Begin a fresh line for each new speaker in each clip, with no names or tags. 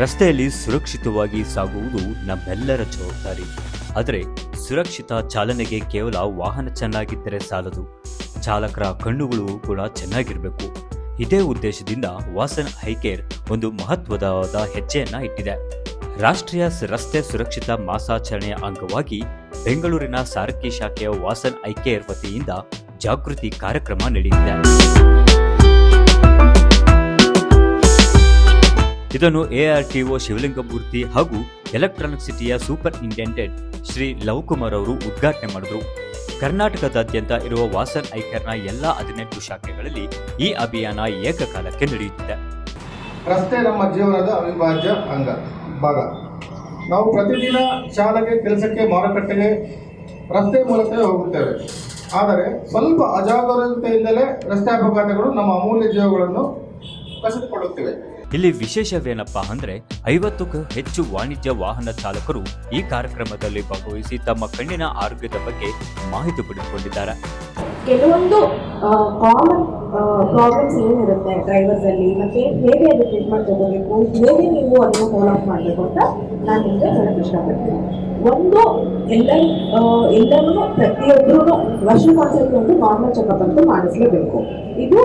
ರಸ್ತೆಯಲ್ಲಿ ಸುರಕ್ಷಿತವಾಗಿ ಸಾಗುವುದು ನಮ್ಮೆಲ್ಲರ ಜವಾಬ್ದಾರಿ. ಆದರೆ ಸುರಕ್ಷಿತ ಚಾಲನೆಗೆ ಕೇವಲ ವಾಹನ ಚೆನ್ನಾಗಿದ್ದರೆ ಸಾಲದು, ಚಾಲಕರ ಕಣ್ಣುಗಳು ಕೂಡ ಚೆನ್ನಾಗಿರಬೇಕು. ಇದೇ ಉದ್ದೇಶದಿಂದ ವಾಸನ್ ಐ ಕೇರ್ ಒಂದು ಮಹತ್ವದ ಹೆಜ್ಜೆಯನ್ನ ಇಟ್ಟಿದೆ. ರಾಷ್ಟ್ರೀಯ ರಸ್ತೆ ಸುರಕ್ಷತಾ ಮಾಸಾಚರಣೆಯ ಅಂಗವಾಗಿ ಬೆಂಗಳೂರಿನ ಸಾರಕ್ಕಿ ಶಾಖೆಯ ವಾಸನ್ ಐ ಕೇರ್ ವತಿಯಿಂದ ಜಾಗೃತಿ ಕಾರ್ಯಕ್ರಮ ನಡೆದಿದೆ. ಇದನ್ನು ARTO ಶಿವಲಿಂಗಮೂರ್ತಿ ಹಾಗೂ ಎಲೆಕ್ಟ್ರಾನಿಕ್ ಸಿಟಿಯ ಸೂಪರಿಂಟೆಂಡೆಂಟ್ ಶ್ರೀ ಲವಕುಮಾರ್ ಅವರು ಉದ್ಘಾಟನೆ ಮಾಡಿದರು. ಕರ್ನಾಟಕದಾದ್ಯಂತ ಇರುವ ವಾಸನ್ ಐ ಕೇರ್ನ ಎಲ್ಲ 18 ಶಾಖೆಗಳಲ್ಲಿ ಈ ಅಭಿಯಾನ ಏಕಕಾಲಕ್ಕೆ ನಡೆಯುತ್ತಿದೆ.
ರಸ್ತೆ ನಮ್ಮ ಜೀವನದ ಅವಿಭಾಜ್ಯ ಭಾಗ. ನಾವು ಪ್ರತಿದಿನ ಶಾಲೆಗೆ, ಕೆಲಸಕ್ಕೆ, ಮಾರುಕಟ್ಟೆಗೆ ರಸ್ತೆ ಮೂಲಕವೇ ಹೋಗುತ್ತೇವೆ. ಆದರೆ ಸ್ವಲ್ಪ ಅಜಾಗರೂಕತೆಯಿಂದಲೇ ರಸ್ತೆ ಅಪಘಾತಗಳು ನಮ್ಮ ಅಮೂಲ್ಯ ಜೀವಗಳನ್ನು ಕಸಿದುಕೊಳ್ಳುತ್ತಿವೆ.
ಇಲ್ಲಿ ವಿಶೇಷವೇನಪ್ಪಾ ಅಂದ್ರೆ 50ಕ್ಕೂ ಹೆಚ್ಚು ವಾಣಿಜ್ಯ ವಾಹನ ಚಾಲಕರು ಈ ಕಾರ್ಯಕ್ರಮದಲ್ಲಿ ಭಾಗವಹಿಸಿ ತಮ್ಮ ಕಣ್ಣಿನ ಆರೋಗ್ಯದ ಬಗ್ಗೆ ಮಾಹಿತಿ ಪಡೆದುಕೊಂಡಿದ್ದಾರೆ.
ಕೆಲವೊಂದು ಕಾಮನ್ ಪ್ರಾಬ್ಲಮ್ಸ್ ಏನಿರುತ್ತೆ ಡ್ರೈವರ್ಸ್ ಅಲ್ಲಿ, ಮತ್ತೆ ಹೇಗೆ ಅದು ಟ್ರೀಟ್ಮೆಂಟ್ ತಗೋಬೇಕು, ಹೇಗೆ ನೀವು ಅದನ್ನು ಫಾಲೋ ಅಪ್ ಮಾಡಬೇಕು ಅಂತ ನಾನು ನಿಮಗೆ ಹೇಳಕ್ ಇಷ್ಟಪಡ್ತೀನಿ. ಒಂದು ಎಲ್ಲರೂ ಪ್ರತಿಯೊಬ್ಬರೂ ವರ್ಷಕ್ಕೊಂದ್ಸತಿ ಒಂದು ನಾರ್ಮಲ್ ಚೆಕಪ್ ಅಂತೂ ಮಾಡಿಸ್ಲೇಬೇಕು. ಇದು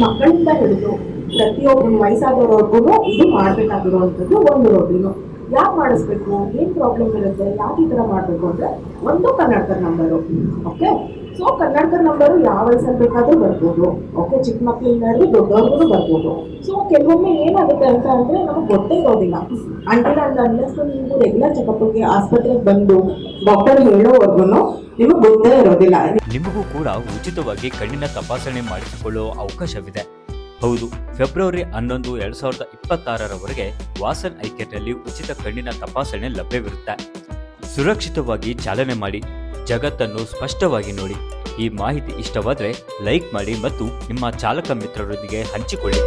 ಮಕ್ಕಳಿಂದ ಹಿಡಿದು ಪ್ರತಿಯೊಬ್ಬರು ವಯಸ್ಸಾದವರೆಗೂ ಇದು ಮಾಡಬೇಕಾಗಿರುವಂಥದ್ದು ಒಂದು ರೋಗಿನು. ಯಾಕೆ ಮಾಡಿಸ್ಬೇಕು, ಏನು ಪ್ರಾಬ್ಲಮ್ ಇರುತ್ತೆ, ಯಾಕೆ ಈ ಥರ ಮಾಡಬೇಕು ಅಂದರೆ ಒಂದು ಕನ್ನಡಕದ ನಂಬರು. ಓಕೆ, ಸೊ ಕನ್ನಡಕದ ನಂಬರು ಯಾವ ವಯಸ್ಸಲ್ಲಿ ಬೇಕಾದರೂ ಬರ್ಬೋದು. ಓಕೆ, ಚಿಕ್ಕ ಮಕ್ಕಳಿಂದ ಹಿಡಿದು ದೊಡ್ಡವ್ರಿಗೂ ಬರ್ಬೋದು. ಸೊ ಕೆಲವೊಮ್ಮೆ ಏನಾಗುತ್ತೆ ಅಂತ ಅಂದರೆ ನಮಗೆ ಗೊತ್ತೇ ಇರೋದಿಲ್ಲ. ಅಂಟಿಲ್ ಅಂಡ್ ಅನ್ಲೆಸ್ ನೀವು ರೆಗ್ಯುಲರ್ ಚೆಕಪ್ಗೆ ಆಸ್ಪತ್ರೆಗೆ ಬಂದು ಡಾಕ್ಟರ್ ಹೇಳೋವರೆಗೂ ನಿಮಗೆ ಗೊತ್ತೇ ಇರೋದಿಲ್ಲ.
ನಿಮಗೂ ಕೂಡ ಉಚಿತವಾಗಿ ಕಣ್ಣಿನ ತಪಾಸಣೆ ಮಾಡಿಸಿಕೊಳ್ಳುವ ಅವಕಾಶವಿದೆ. ಹೌದು, ಫೆಬ್ರವರಿ 11, 2026ರವರೆಗೆ ವಾಸನ್ ಐ ಕೇರ್ನಲ್ಲಿ ಉಚಿತ ಕಣ್ಣಿನ ತಪಾಸಣೆ ಲಭ್ಯವಿರುತ್ತೆ. ಸುರಕ್ಷಿತವಾಗಿ ಚಾಲನೆ ಮಾಡಿ, ಜಗತ್ತನ್ನು ಸ್ಪಷ್ಟವಾಗಿ ನೋಡಿ. ಈ ಮಾಹಿತಿ ಇಷ್ಟವಾದರೆ ಲೈಕ್ ಮಾಡಿ ಮತ್ತು ನಿಮ್ಮ ಚಾಲಕ ಮಿತ್ರರೊಂದಿಗೆ ಹಂಚಿಕೊಳ್ಳಿ.